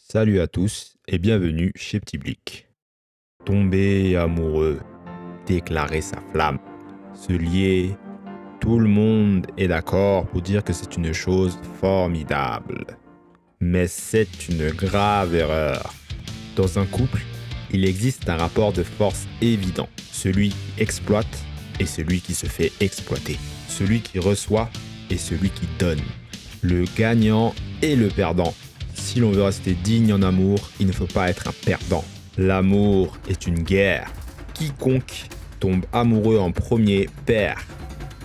Salut à tous et bienvenue chez Petit Blick. Tomber amoureux, déclarer sa flamme, se lier, tout le monde est d'accord pour dire que c'est une chose formidable. Mais c'est une grave erreur. Dans un couple, il existe un rapport de force évident. Celui qui exploite et celui qui se fait exploiter. Celui qui reçoit et celui qui donne. Le gagnant et le perdant. Si l'on veut rester digne en amour, il ne faut pas être un perdant. L'amour est une guerre. Quiconque tombe amoureux en premier perd.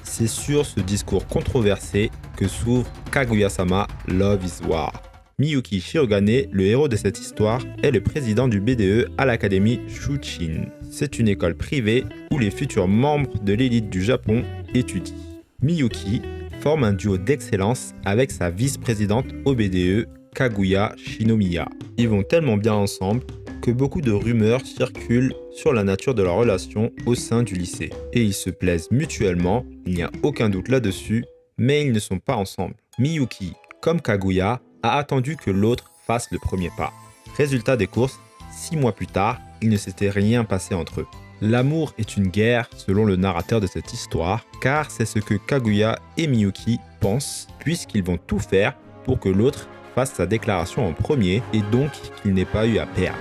C'est sur ce discours controversé que s'ouvre Kaguya-sama Love is War. Miyuki Shirogane, le héros de cette histoire, est le président du BDE à l'académie Shuchin. C'est une école privée où les futurs membres de l'élite du Japon étudient. Miyuki forme un duo d'excellence avec sa vice-présidente au BDE, Kaguya Shinomiya. Ils vont tellement bien ensemble que beaucoup de rumeurs circulent sur la nature de leur relation au sein du lycée. Et ils se plaisent mutuellement, il n'y a aucun doute là-dessus, mais ils ne sont pas ensemble. Miyuki, comme Kaguya, a attendu que l'autre fasse le premier pas. Résultat des courses, 6 mois plus tard, il ne s'était rien passé entre eux. L'amour est une guerre selon le narrateur de cette histoire, car c'est ce que Kaguya et Miyuki pensent, puisqu'ils vont tout faire pour que l'autre fasse sa déclaration en premier et donc qu'il n'ait pas eu à perdre.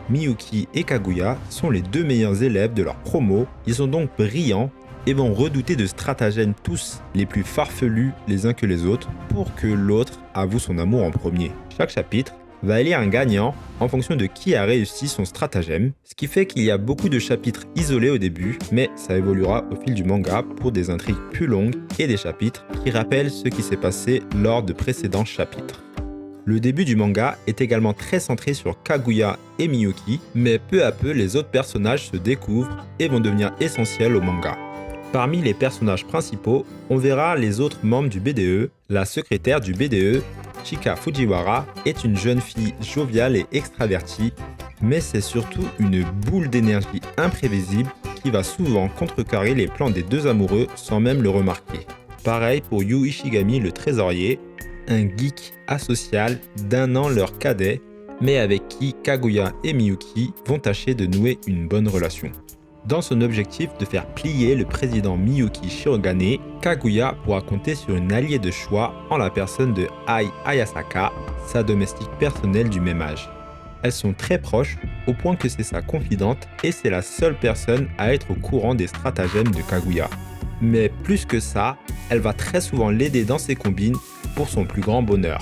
Miyuki et Kaguya sont les deux meilleurs élèves de leur promo, ils sont donc brillants et vont redouter de stratagèmes tous les plus farfelus les uns que les autres pour que l'autre avoue son amour en premier. Chaque chapitre va élire un gagnant en fonction de qui a réussi son stratagème, ce qui fait qu'il y a beaucoup de chapitres isolés au début, mais ça évoluera au fil du manga pour des intrigues plus longues et des chapitres qui rappellent ce qui s'est passé lors de précédents chapitres. Le début du manga est également très centré sur Kaguya et Miyuki, mais peu à peu les autres personnages se découvrent et vont devenir essentiels au manga. Parmi les personnages principaux, on verra les autres membres du BDE. La secrétaire du BDE, Chika Fujiwara, est une jeune fille joviale et extravertie, mais c'est surtout une boule d'énergie imprévisible qui va souvent contrecarrer les plans des deux amoureux sans même le remarquer. Pareil pour Yu Ishigami, le trésorier, un geek asocial d'un an leur cadet, mais avec qui Kaguya et Miyuki vont tâcher de nouer une bonne relation. Dans son objectif de faire plier le président Miyuki Shirogane, Kaguya pourra compter sur une alliée de choix en la personne de Ai Ayasaka, sa domestique personnelle du même âge. Elles sont très proches, au point que c'est sa confidente et c'est la seule personne à être au courant des stratagèmes de Kaguya. Mais plus que ça, elle va très souvent l'aider dans ses combines pour son plus grand bonheur.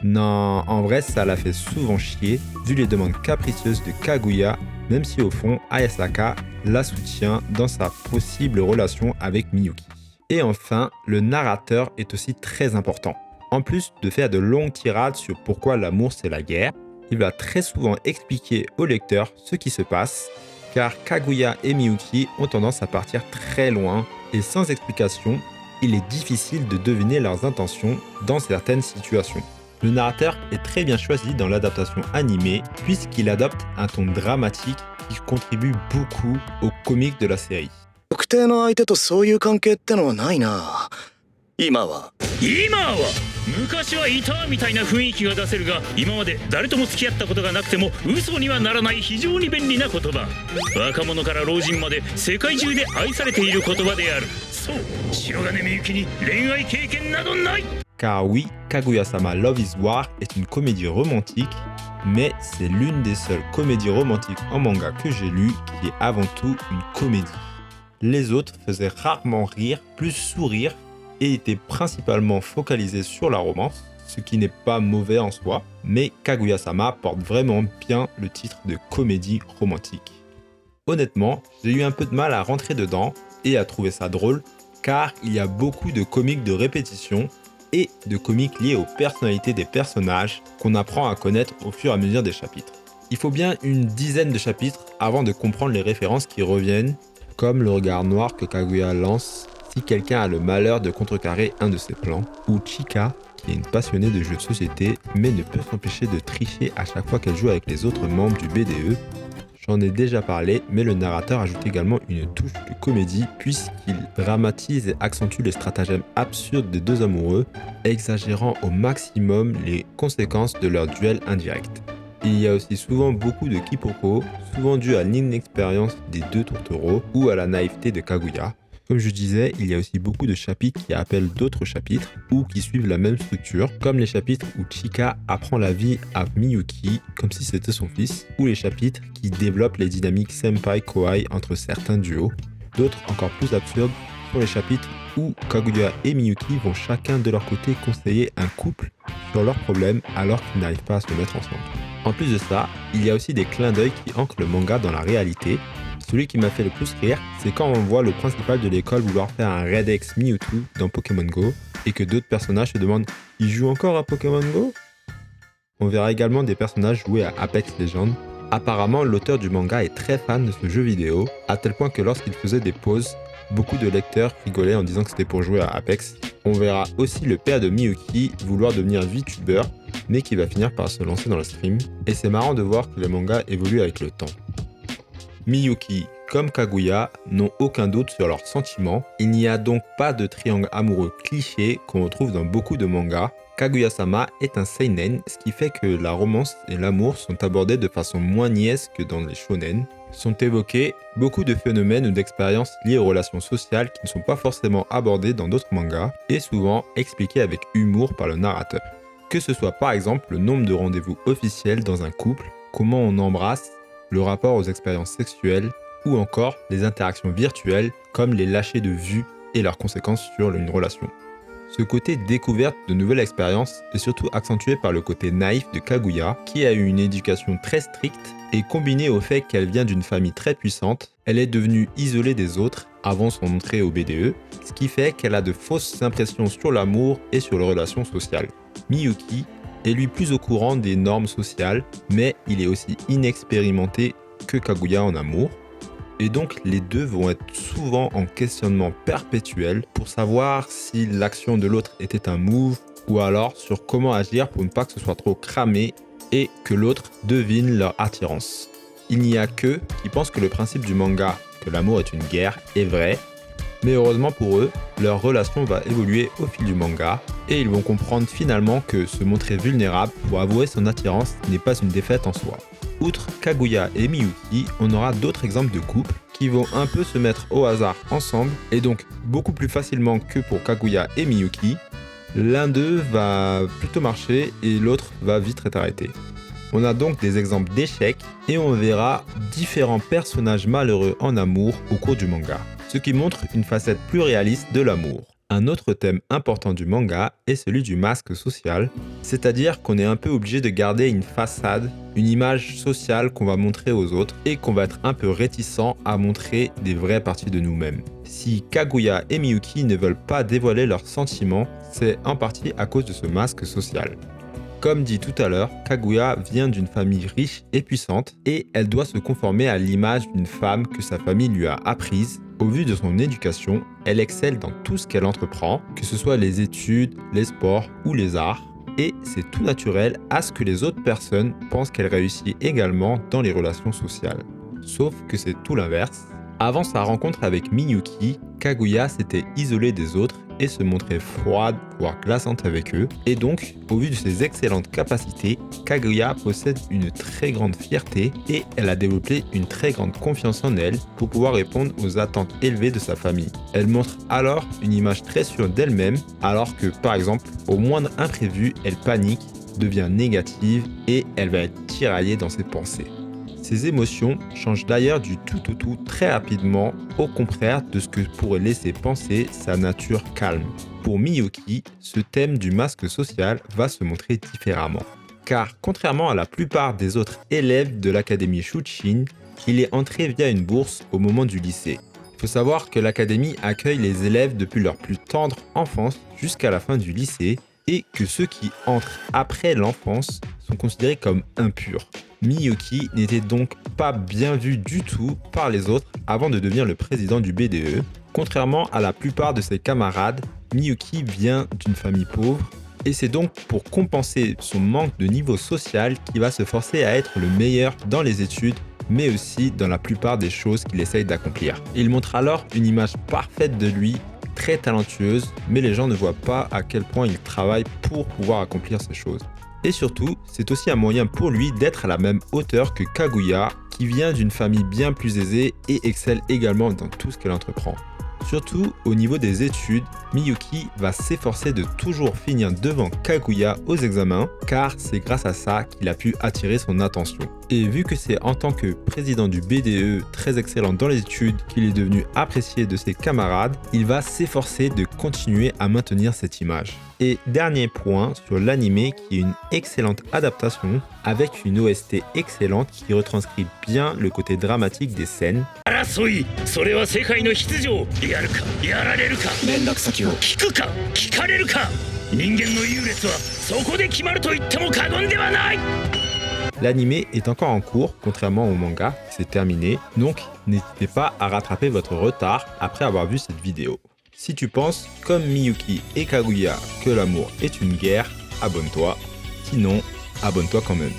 Non, en vrai, ça la fait souvent chier, vu les demandes capricieuses de Kaguya, même si au fond, Ayasaka la soutient dans sa possible relation avec Miyuki. Et enfin, le narrateur est aussi très important. En plus de faire de longues tirades sur pourquoi l'amour c'est la guerre, il va très souvent expliquer au lecteur ce qui se passe, car Kaguya et Miyuki ont tendance à partir très loin, et sans explication, il est difficile de deviner leurs intentions dans certaines situations. Le narrateur est très bien choisi dans l'adaptation animée puisqu'il adopte un ton dramatique qui contribue beaucoup au comique de la série. 特定の相手とそういう関係ってのはないな。今は昔はいたみたいな雰囲気が出せるが、今まで誰とも付き合ったことがなくても嘘にはならない非常に便利な言葉。若者から老人まで世界中で愛されている言葉である。そう、白金みゆきに恋愛経験などない。 Car oui, Kaguya-sama Love is War est une comédie romantique, mais c'est l'une des seules comédies romantiques en manga que j'ai lues qui est avant tout une comédie. Les autres faisaient rarement rire, plus sourire, et étaient principalement focalisés sur la romance, ce qui n'est pas mauvais en soi, mais Kaguya-sama porte vraiment bien le titre de comédie romantique. Honnêtement, j'ai eu un peu de mal à rentrer dedans et à trouver ça drôle, car il y a beaucoup de comiques de répétition et de comiques liés aux personnalités des personnages qu'on apprend à connaître au fur et à mesure des chapitres. Il faut bien une dizaine de chapitres avant de comprendre les références qui reviennent, comme le regard noir que Kaguya lance si quelqu'un a le malheur de contrecarrer un de ses plans, ou Chika, qui est une passionnée de jeux de société, mais ne peut s'empêcher de tricher à chaque fois qu'elle joue avec les autres membres du BDE. J'en ai déjà parlé, mais le narrateur ajoute également une touche de comédie puisqu'il dramatise et accentue les stratagèmes absurdes des deux amoureux, exagérant au maximum les conséquences de leur duel indirect. Il y a aussi souvent beaucoup de quiproquos, souvent dû à l'inexpérience des deux tourtereaux ou à la naïveté de Kaguya. Comme je disais, il y a aussi beaucoup de chapitres qui appellent d'autres chapitres ou qui suivent la même structure, comme les chapitres où Chika apprend la vie à Miyuki comme si c'était son fils, ou les chapitres qui développent les dynamiques senpai-kohai entre certains duos. D'autres, encore plus absurdes, sont les chapitres où Kaguya et Miyuki vont chacun de leur côté conseiller un couple sur leurs problèmes alors qu'ils n'arrivent pas à se mettre ensemble. En plus de ça, il y a aussi des clins d'œil qui ancrent le manga dans la réalité. Celui qui m'a fait le plus rire, c'est quand on voit le principal de l'école vouloir faire un Red X Mewtwo dans Pokémon Go et que d'autres personnages se demandent « Il joue encore à Pokémon Go ?» On verra également des personnages jouer à Apex Legends. Apparemment, l'auteur du manga est très fan de ce jeu vidéo, à tel point que lorsqu'il faisait des pauses, beaucoup de lecteurs rigolaient en disant que c'était pour jouer à Apex. On verra aussi le père de Miyuki vouloir devenir VTuber, mais qui va finir par se lancer dans le stream. Et c'est marrant de voir que le manga évolue avec le temps. Miyuki, comme Kaguya, n'ont aucun doute sur leurs sentiments. Il n'y a donc pas de triangle amoureux cliché qu'on retrouve dans beaucoup de mangas. Kaguya-sama est un seinen, ce qui fait que la romance et l'amour sont abordés de façon moins niaise que dans les shonen. Sont évoqués beaucoup de phénomènes ou d'expériences liées aux relations sociales qui ne sont pas forcément abordées dans d'autres mangas et souvent expliqués avec humour par le narrateur. Que ce soit par exemple le nombre de rendez-vous officiels dans un couple, comment on embrasse, le rapport aux expériences sexuelles ou encore les interactions virtuelles comme les lâchers de vue et leurs conséquences sur une relation. Ce côté découverte de nouvelles expériences est surtout accentué par le côté naïf de Kaguya, qui a eu une éducation très stricte et combiné au fait qu'elle vient d'une famille très puissante, elle est devenue isolée des autres avant son entrée au BDE, ce qui fait qu'elle a de fausses impressions sur l'amour et sur les relations sociales. Miyuki est lui plus au courant des normes sociales, mais il est aussi inexpérimenté que Kaguya en amour. Et donc les deux vont être souvent en questionnement perpétuel pour savoir si l'action de l'autre était un move ou alors sur comment agir pour ne pas que ce soit trop cramé et que l'autre devine leur attirance. Il n'y a qu'eux qui pensent que le principe du manga, que l'amour est une guerre, est vrai, mais heureusement pour eux, leur relation va évoluer au fil du manga et ils vont comprendre finalement que se montrer vulnérable pour avouer son attirance n'est pas une défaite en soi. Outre Kaguya et Miyuki, on aura d'autres exemples de couples qui vont un peu se mettre au hasard ensemble et donc beaucoup plus facilement que pour Kaguya et Miyuki. L'un d'eux va plutôt marcher et l'autre va vite être arrêté. On a donc des exemples d'échecs et on verra différents personnages malheureux en amour au cours du manga, ce qui montre une facette plus réaliste de l'amour. Un autre thème important du manga est celui du masque social, c'est-à-dire qu'on est un peu obligé de garder une façade, une image sociale qu'on va montrer aux autres et qu'on va être un peu réticent à montrer des vraies parties de nous-mêmes. Si Kaguya et Miyuki ne veulent pas dévoiler leurs sentiments, c'est en partie à cause de ce masque social. Comme dit tout à l'heure, Kaguya vient d'une famille riche et puissante et elle doit se conformer à l'image d'une femme que sa famille lui a apprise. Au vu de son éducation, elle excelle dans tout ce qu'elle entreprend, que ce soit les études, les sports ou les arts, et c'est tout naturel à ce que les autres personnes pensent qu'elle réussit également dans les relations sociales. Sauf que c'est tout l'inverse. Avant sa rencontre avec Miyuki, Kaguya s'était isolée des autres et se montrait froide, voire glaçante avec eux. Et donc, au vu de ses excellentes capacités, Kaguya possède une très grande fierté et elle a développé une très grande confiance en elle pour pouvoir répondre aux attentes élevées de sa famille. Elle montre alors une image très sûre d'elle-même, alors que par exemple, au moindre imprévu, elle panique, devient négative et elle va être tiraillée dans ses pensées. Ces émotions changent d'ailleurs du tout au tout très rapidement, au contraire de ce que pourrait laisser penser sa nature calme. Pour Miyuki, ce thème du masque social va se montrer différemment. Car contrairement à la plupart des autres élèves de l'académie Shuchin, il est entré via une bourse au moment du lycée. Il faut savoir que l'académie accueille les élèves depuis leur plus tendre enfance jusqu'à la fin du lycée et que ceux qui entrent après l'enfance sont considérés comme impurs. Miyuki n'était donc pas bien vu du tout par les autres avant de devenir le président du BDE. Contrairement à la plupart de ses camarades, Miyuki vient d'une famille pauvre et c'est donc pour compenser son manque de niveau social qu'il va se forcer à être le meilleur dans les études mais aussi dans la plupart des choses qu'il essaye d'accomplir. Il montre alors une image parfaite de lui, très talentueuse, mais les gens ne voient pas à quel point il travaille pour pouvoir accomplir ces choses. Et surtout, c'est aussi un moyen pour lui d'être à la même hauteur que Kaguya, qui vient d'une famille bien plus aisée et excelle également dans tout ce qu'elle entreprend. Surtout au niveau des études, Miyuki va s'efforcer de toujours finir devant Kaguya aux examens, car c'est grâce à ça qu'il a pu attirer son attention. Et vu que c'est en tant que président du BDE très excellent dans les études qu'il est devenu apprécié de ses camarades, il va s'efforcer de continuer à maintenir cette image. Et dernier point sur l'anime qui est une excellente adaptation avec une OST excellente qui retranscrit bien le côté dramatique des scènes. 争いそれは世界の必要やるかやられるか連絡先を聞くか聞かれるか人間の優劣はそこで決まると言っても過言ではない L'anime est encore en cours, contrairement au manga, c'est terminé, donc n'hésitez pas à rattraper votre retard après avoir vu cette vidéo. Si tu penses, comme Miyuki et Kaguya, que l'amour est une guerre, abonne-toi, sinon, abonne-toi quand même.